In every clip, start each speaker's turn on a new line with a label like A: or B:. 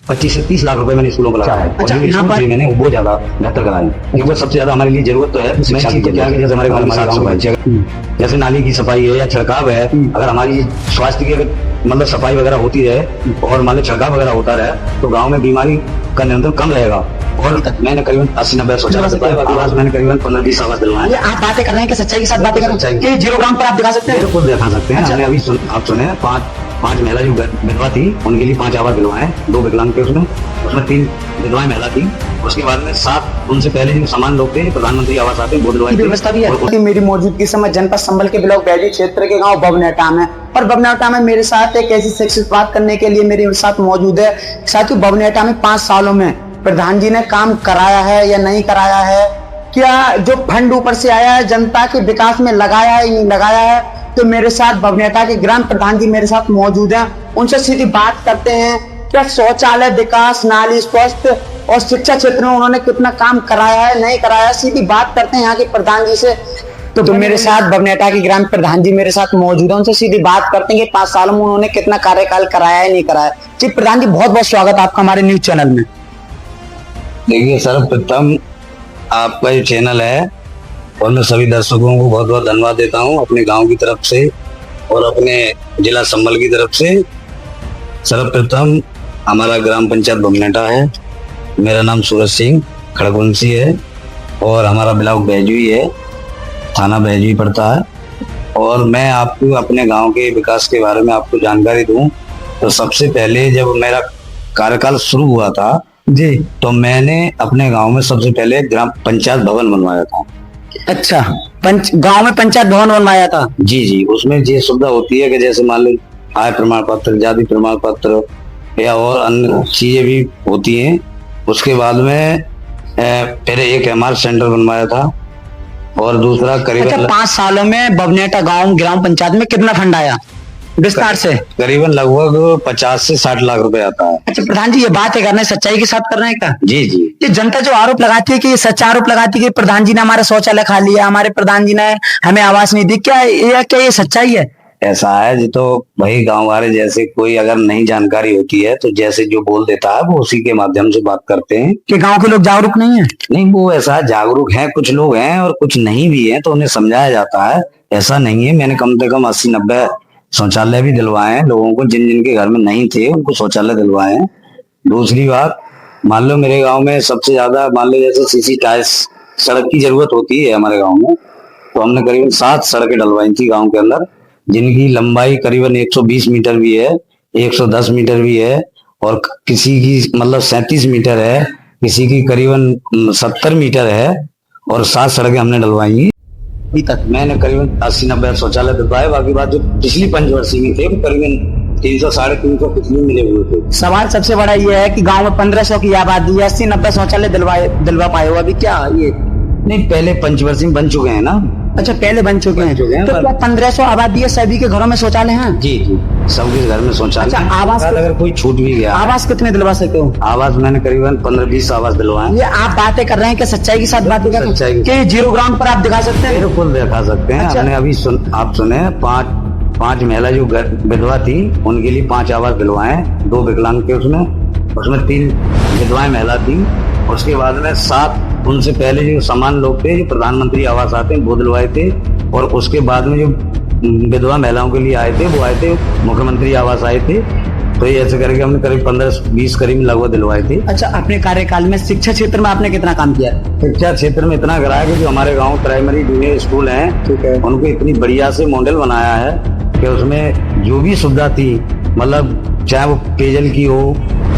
A: 25 से 30 लाख रुपए मैंने स्कूलों को लगाया है।
B: अच्छा,
A: और जो
B: यहाँ
A: स्कूल
B: पर-
A: भी मैंने वो बहुत ज्यादा बेहतर कराए हैं, क्योंकि सबसे ज्यादा हमारे लिए जरूरत तो है शिक्षा की। क्या है कि जैसे हमारे गाँव में साफ सफाई, जैसे नाली की सफाई है या छिड़काव है, अगर हमारी स्वास्थ्य की अगर मतलब सफाई वगैरह होती रहे और मान लो छिड़काव वगैरह होता रहे तो गाँव में बीमारी का नियंत्रण कम रहेगा। और मैंने करीबन 80-90 शौचालय आवास मैंने करीबन 15-20 आवास दिलवाए
B: ये आप बातें कर रहे हैं कि सच्चाई के साथ बातें कर रहे
A: सच्चाई।
B: हैं कि जीरो ग्राम पर आप दिखा सकते हैं।
A: बिल्कुल दिखा सकते हैं।
B: अच्छा।
A: हमने अभी आप सुने पांच महिला जो विधवा थी उनके लिए 5 आवास दिलवाए, 2 विकलांग थे उसमें 3 विधवाएं महिला थी। उसके बाद में 7 उनसे पहले जो समान लोग थे प्रधानमंत्री आवास आते हैं वो दिलवाए थे।
B: व्यवस्था भी है।
A: और
C: मेरी मौजूदगी समय जनपद संभल के ब्लॉक बैजू क्षेत्र के गांव बवनेटा में, और बवनेटा में मेरे साथ एक ऐसी शख्स बात करने के लिए मेरे साथ मौजूद है। साथियों, बवनेटा में 5 सालों में प्रधान जी ने काम कराया है या नहीं कराया है, क्या जो फंड ऊपर से आया है जनता के विकास में लगाया है या नहीं लगाया है, तो मेरे साथ बवनेटा के ग्राम प्रधान जी मेरे साथ मौजूद हैं। उनसे सीधी बात करते हैं क्या शौचालय विकास, नाली, स्वास्थ्य और शिक्षा क्षेत्र में उन्होंने कितना काम कराया है नहीं कराया है। सीधी बात करते हैं यहाँ के प्रधान जी से। तो मेरे साथ बवनेटा के ग्राम प्रधान जी मेरे साथ मौजूद है, उनसे सीधी बात करते हैं कि 5 सालों में उन्होंने कितना कार्यकाल कराया है नहीं कराया। जी प्रधान जी, बहुत बहुत स्वागत आपका हमारे न्यूज चैनल में।
A: देखिए सर्वप्रथम आपका जो चैनल है और मैं सभी दर्शकों को बहुत बहुत धन्यवाद देता हूं अपने गांव की तरफ से और अपने जिला संभल की तरफ से। सर्वप्रथम हमारा ग्राम पंचायत बवनेटा है, मेरा नाम सूरज सिंह खड़गवंशी है और हमारा ब्लॉक बैजू ही है, थाना बैजू ही पड़ता है। और मैं आपको अपने गांव के विकास के बारे में आपको जानकारी दूं तो सबसे पहले जब मेरा कार्यकाल शुरू हुआ था
C: जी,
A: तो मैंने अपने गांव में सबसे पहले ग्राम पंचायत भवन बनवाया था।
C: अच्छा, गांव में पंचायत भवन बनवाया था।
A: जी जी, उसमें ये सुविधा होती है कि जैसे मान लो आय प्रमाण पत्र, जाति प्रमाण पत्र या और अन्य चीजें भी होती हैं। उसके बाद में पहले एक MR सेंटर बनवाया था और दूसरा
C: अच्छा,
A: करीबन
C: 5 सालों में बवनेटा गांव ग्राम पंचायत में कितना फंड आया विस्तार से?
A: करीबन लगभग 50 से 60 लाख रुपए आता है।
C: अच्छा प्रधान जी, ये बात है कर रहे हैं सच्चाई के साथ कर रहे हैं क्या?
A: जी जी,
C: ये जनता जो आरोप लगाती है कि ये सच्चा आरोप लगाती है कि प्रधान जी ने हमारा शौचालय खा लिया, हमारे प्रधान जी ने हमें आवास नहीं दी, क्या ये सच्चाई है?
A: ऐसा है जी। तो भाई गांव वाले जैसे कोई अगर नहीं जानकारी होती है तो जैसे जो बोल देता है वो उसी के माध्यम से बात करते हैं।
C: कि गांव के लोग जागरूक नहीं है?
A: नहीं, वो ऐसा जागरूक है, कुछ लोग हैं और कुछ नहीं भी है, तो उन्हें समझाया जाता है। ऐसा नहीं है, मैंने कम से कम 80-90 शौचालय भी दिलवाए हैं लोगों को, जिन जिनके घर में नहीं थे उनको शौचालय दिलवाए हैं। दूसरी बात, मान लो मेरे गांव में सबसे ज्यादा मान लो जैसे सीसी टाइल्स सड़क की जरूरत होती है हमारे गांव में, तो हमने करीबन 7 सड़कें डलवाई थी गांव के अंदर, जिनकी लंबाई करीबन 120 मीटर भी है, 110 मीटर भी है और किसी की मतलब 37 मीटर है, किसी की करीबन 70 मीटर है और 7 सड़कें हमने डलवाई हैं। अभी तक मैंने करीबन 80-90 शौचालय दिलवाए। बाकी बात जो पिछली पंचवर्षीय में थे वो करीबन 300-350 पिछली मिले हुए थे।
C: सवाल सबसे बड़ा ये है कि गांव में 1500 की आबादी है, 80-90 शौचालय दिलवा पाए हो अभी, क्या ये?
A: नहीं, पहले पंचवर्षीय बन चुके हैं ना।
C: अच्छा, पहले बन चुके हैं।
A: चुके हैं,
C: तो क्या 1500 आबादी है, सभी के घरों में शौचालय हैं?
A: जी जी, सबके घर में शौचालय।
C: अच्छा, आवास
A: अगर कोई छूट भी गया,
C: आवास कितने दिलवा सकते हो?
A: आवास मैंने करीबन 15-20 आवास दिलवाए।
C: ये आप बातें कर रहे हैं कि सच्चाई के साथ बातें कर रहे
A: सच्चाई
C: हैं
A: के
C: कि जीरो ग्राउंड पर आप दिखा सकते हैं?
A: बिल्कुल दिखा सकते हैं।
C: अच्छा।
A: हमने अभी आप सुने पांच महिला जो विधवा थी उनके लिए 5 आवास दिलवाए, 2 विकलांग थे उसमें 3 विधवाएं महिला थी। उसके बाद में 7 उनसे पहले जो समान लोग थे जो प्रधानमंत्री आवास आते हैं वो दिलवाए थे। और उसके बाद में जो विधवा महिलाओं के लिए आए थे वो आए थे मुख्यमंत्री आवास आए थे। तो ये ऐसे करके हमने करीब 15-20 करीब लगभग दिलवाए थे।
C: अच्छा, अपने कार्यकाल में शिक्षा क्षेत्र में आपने कितना काम किया?
A: शिक्षा क्षेत्र में इतना कराया कि जो हमारे गांव प्राइमरी जूनियर स्कूल हैं,
C: ठीक है,
A: उनको इतनी बढ़िया से मॉडल बनाया है कि उसमें जो भी सुविधा थी, मतलब चाहे वो पेयजल की हो,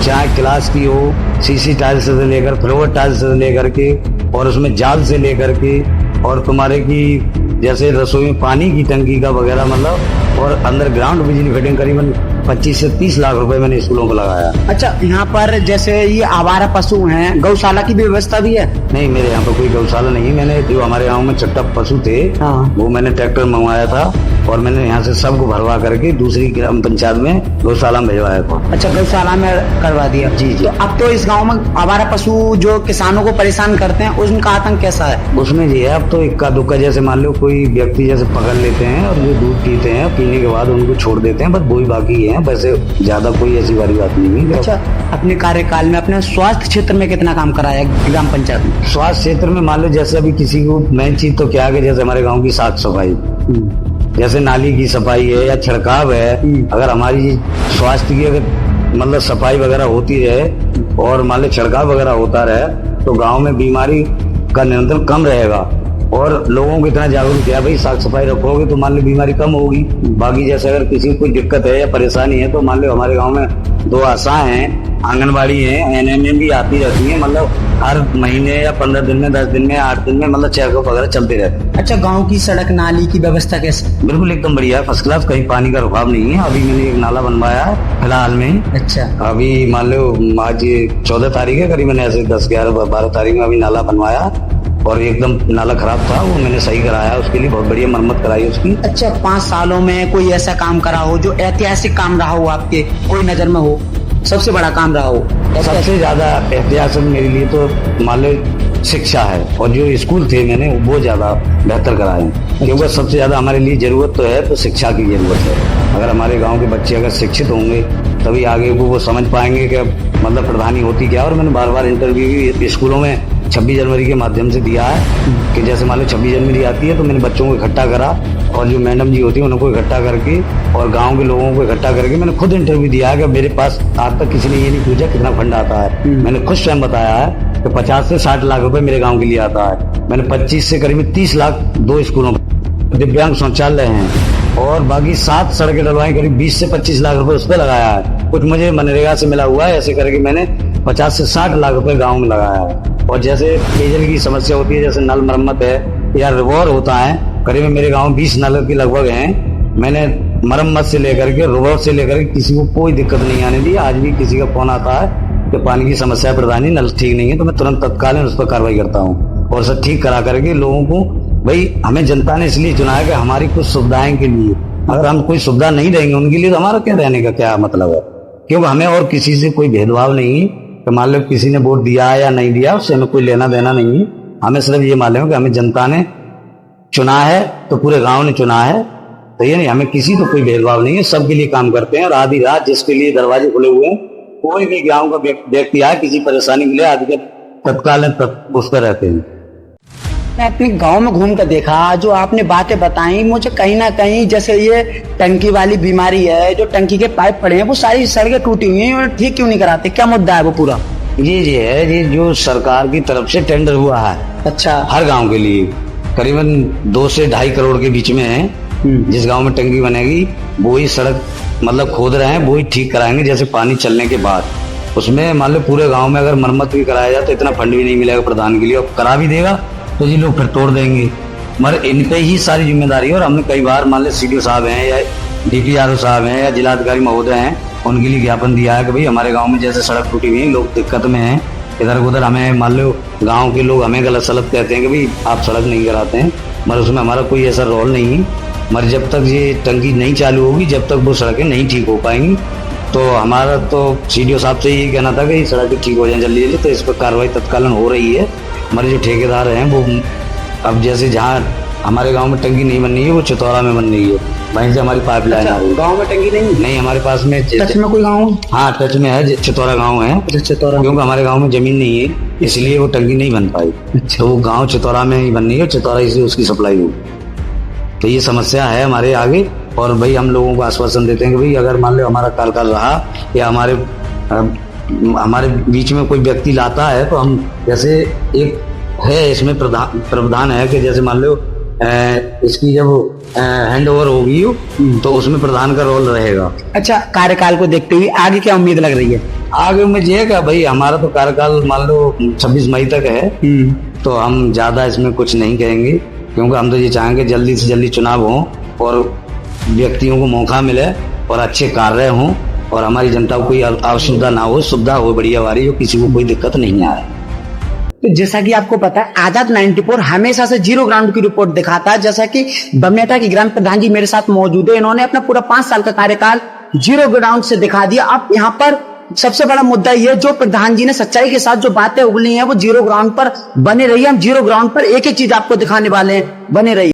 A: चाहे क्लास की हो, सीसी टाइल्स से लेकर फ्लोर टाइल्स से लेकर के और उसमें जाल से लेकर के और तुम्हारे की जैसे रसोई में पानी की टंकी का वगैरह मतलब, और अंडरग्राउंड बिजली फिटिंग करीबन 25 से 30 लाख रुपए मैंने स्कूलों को लगाया।
C: अच्छा, यहाँ पर जैसे ये आवारा पशु हैं, गौशाला की भी व्यवस्था भी है?
A: नहीं, मेरे यहाँ पर कोई गौशाला नहीं है। मैंने जो हमारे गाँव में चट्टा पशु थे,
C: हाँ,
A: वो मैंने ट्रैक्टर मंगवाया था और मैंने यहाँ से सबको भरवा करके दूसरी ग्राम पंचायत में गौशाला में भिजवाया था।
C: अच्छा, गौशाला में करवा दिया।
A: जी जी।
C: तो अब तो इस गांव में आवारा पशु जो किसानों को परेशान करते हैं उनका आतंक कैसा है?
A: उसमें ये है, अब तो इक्का दुक्का जैसे मान लो कोई व्यक्ति जैसे पकड़ लेते हैं और वो दूध पीते हैं, पीने के बाद उनको छोड़ देते हैं, बस वही बाकी है। हैं, वैसे ज्यादा कोई ऐसी बड़ी बात नहीं है।
C: अच्छा, अपने कार्यकाल में अपने स्वास्थ्य क्षेत्र में कितना काम कराया ग्राम पंचायत में?
A: स्वास्थ्य क्षेत्र में मान लो जैसे अभी किसी को मेन चीज तो क्या है कि जैसे हमारे गांव की साफ सफाई, जैसे नाली की सफाई है या छिड़काव है, अगर हमारी स्वास्थ्य की अगर मतलब सफाई वगैरह होती रहे और मान लो छिड़काव वगैरह होता रहे तो गांव में बीमारी का नियंत्रण कम रहेगा और लोगों को इतना जागरूक किया भाई साफ सफाई रखोगे तो मान लो बीमारी कम होगी। बाकी जैसे अगर किसी को कोई दिक्कत है या परेशानी है तो मान लो हमारे गांव में 2 आशाएं हैं, आंगनबाड़ी है, एनएमएम भी आती रहती है, मतलब हर महीने या 15 दिन में, 10 दिन में, 8 दिन में मतलब चेकअप वगैरह चलते रहते हैं।
C: अच्छा, गांव की सड़क नाली की व्यवस्था कैसे?
A: बिल्कुल एकदम बढ़िया है, फर्स्ट क्लास, कहीं पानी का रुकाव नहीं है। अभी मैंने एक नाला बनवाया है फिलहाल में।
C: अच्छा,
A: अभी मान लो आज 14 तारीख है, करीबन ऐसे 10, 11, 12 तारीख में अभी नाला बनवाया और एकदम नाला खराब था, वो मैंने सही कराया, उसके लिए बहुत बढ़िया मरम्मत कराई उसकी।
C: अच्छा, 5 सालों में कोई ऐसा काम करा हो जो ऐतिहासिक काम रहा हो आपके कोई नजर में हो, सबसे बड़ा काम रहा हो?
A: सबसे ज्यादा ऐतिहासिक मेरे लिए तो मान लो शिक्षा है और जो स्कूल थे मैंने वो ज्यादा बेहतर कराए, क्योंकि सबसे ज्यादा हमारे लिए जरूरत तो है तो शिक्षा की जरूरत है। अगर हमारे गांव के बच्चे अगर शिक्षित होंगे तभी आगे वो समझ पाएंगे कि मतलब प्रधानी होती क्या। और मैंने बार बार इंटरव्यू भी स्कूलों में 26 जनवरी के माध्यम से दिया है कि जैसे मान लो 26 जनवरी आती है तो मैंने बच्चों को इकट्ठा करा और जो मैडम जी होती है उनको इकट्ठा करके और गांव के लोगों को इकट्ठा करके मैंने खुद इंटरव्यू दिया है कि मेरे पास आज तक किसी ने ये नहीं पूछा कितना फंड आता है। मैंने खुद स्वयं बताया है कि 50 से 60 लाख रुपए मेरे गांव के लिए आता है। मैंने 25 से करीब 30 लाख 2 स्कूलों में, दिव्यांग शौचालय हैं और बाकी 7 सड़कें डलवाई, करीब 20 से 25 लाख रुपए उस पर लगाया है। कुछ मुझे मनरेगा से मिला हुआ है, ऐसे करके मैंने 50 से 60 लाख रुपए गाँव में लगाया है। और जैसे पेयजल की समस्या होती है, जैसे नल मरम्मत है या रिवॉर होता है, करीब मेरे गांव में 20 नल की लगभग हैं। मैंने मरम्मत से लेकर के रिवॉर से लेकर के किसी को कोई दिक्कत नहीं आने दी। आज भी किसी का फोन आता है कि पानी की समस्या प्रधानी नल ठीक नहीं है तो मैं तुरंत तत्कालीन उस पर कार्रवाई करता हूँ और सब ठीक करा करके लोगों को, भाई हमें जनता ने इसलिए चुना है कि हमारी कुछ सुविधाएं के लिए, अगर हम कोई सुविधा नहीं देंगे उनके लिए तो हमारा क्या रहने का क्या मतलब है। क्योंकि हमें और किसी से कोई भेदभाव नहीं है कि मान लो किसी ने वोट दिया है या नहीं दिया, उससे हमें कोई लेना देना नहीं है। हमें सिर्फ ये मालूम है कि हमें जनता ने चुना है तो पूरे गांव ने चुना है, तो ये नहीं, हमें किसी तो कोई भेदभाव नहीं है, सबके लिए काम करते हैं। और आधी रात जिसके लिए दरवाजे खुले हुए हैं, कोई भी गांव का व्यक्ति आए किसी परेशानी के लिए आदि तत्काल उस पर रहते हैं।
C: मैं अपने गांव में घूम कर देखा, जो आपने बातें बताई मुझे कहीं ना कहीं, जैसे ये टंकी वाली बीमारी है, जो टंकी के पाइप पड़े हैं वो सारी सड़कें टूटी हुई हैं, ठीक क्यों नहीं कराते, क्या मुद्दा है वो पूरा?
A: ये है ये जो सरकार की तरफ से टेंडर हुआ है,
C: अच्छा,
A: हर गांव के लिए करीबन 2 से 2.5 करोड़ के बीच में है। जिस गांव में टंकी बनेगी वो ही सड़क मतलब खोद रहे हैं, वो ही ठीक कराएंगे जैसे पानी चलने के बाद। उसमें मान लो पूरे गांव में अगर मरम्मत भी कराया जाए तो इतना फंड भी नहीं मिलेगा प्रधान के लिए, और करा भी देगा तो ये लोग फिर तोड़ देंगे। मगर इन पे ही सारी जिम्मेदारी है। और हमने कई बार मान लो सीडीओ साहब हैं या डीपीआरओ साहब हैं या जिलाधिकारी महोदय हैं, उनके लिए ज्ञापन दिया है कि भाई हमारे गांव में जैसे सड़क टूटी हुई है, लोग दिक्कत में हैं, इधर उधर हमें मान लो गांव के लोग हमें गलत सलत कहते हैं कि भाई आप सड़क नहीं कराते हैं, मगर उसमें हमारा कोई ऐसा रोल नहीं है। मगर जब तक ये टंकी नहीं चालू होगी, जब तक वो सड़कें नहीं ठीक हो पाएंगी, तो हमारा तो सीडीओ साहब से यही कहना था कि सड़कें ठीक हो जाए जल्दी जल्दी, तो इस पर कार्रवाई तत्कालीन हो रही है। हमारे जो ठेकेदार हैं वो अब जैसे जहाँ हमारे गांव में टंकी नहीं बन रही है वो चितौरा में बन रही है, वहीं से हमारी पाइपलाइन आ रही है।
C: गाँव में टंकी नहीं
A: हमारे पास में
C: टच में कोई गाँव?
A: हाँ टच में है, चितौरा गाँव है।
C: चितौरा,
A: क्योंकि हमारे गाँव में जमीन नहीं है इसलिए वो टंकी नहीं बन पाई, तो वो गाँव चितौरा में ही बन रही है, चितौरा से उसकी सप्लाई हो। तो ये समस्या है हमारे आगे। और भाई हम लोगों को आश्वासन देते हैं कि भाई अगर मान लो हमारा कार्यकाल रहा या हमारे बीच में कोई व्यक्ति लाता है तो हम जैसे एक है इसमें प्रावधान है कि जैसे मान लो इसकी जब हैंड ओवर होगी तो उसमें प्रधान का रोल रहेगा।
C: अच्छा, कार्यकाल को देखते हुए आगे क्या उम्मीद लग रही है?
A: आगे उम्मीद ये है कि भाई हमारा तो कार्यकाल मान लो 26 मई तक है, तो हम ज्यादा इसमें कुछ नहीं कहेंगे, क्योंकि हम तो ये चाहेंगे जल्दी से जल्दी चुनाव हो और व्यक्तियों को मौका मिले और अच्छे कार्य हों और हमारी जनता को कोई असुविधा ना हो, सुविधा हो बढ़िया वाली, जो किसी को कोई दिक्कत नहीं आए।
C: तो जैसा कि आपको पता है आजाद 94 हमेशा से जीरो ग्राउंड की रिपोर्ट दिखाता है। जैसा कि बबनेटा की ग्राम प्रधान जी मेरे साथ मौजूद है, इन्होंने अपना पूरा 5 साल का कार्यकाल जीरो ग्राउंड से दिखा दिया। अब यहाँ पर सबसे बड़ा मुद्दा ये, जो प्रधान जी ने सच्चाई के साथ जो बातें उगली हैं वो जीरो ग्राउंड पर बने रही है। हम जीरो ग्राउंड पर एक एक चीज आपको दिखाने वाले हैं, बने रही।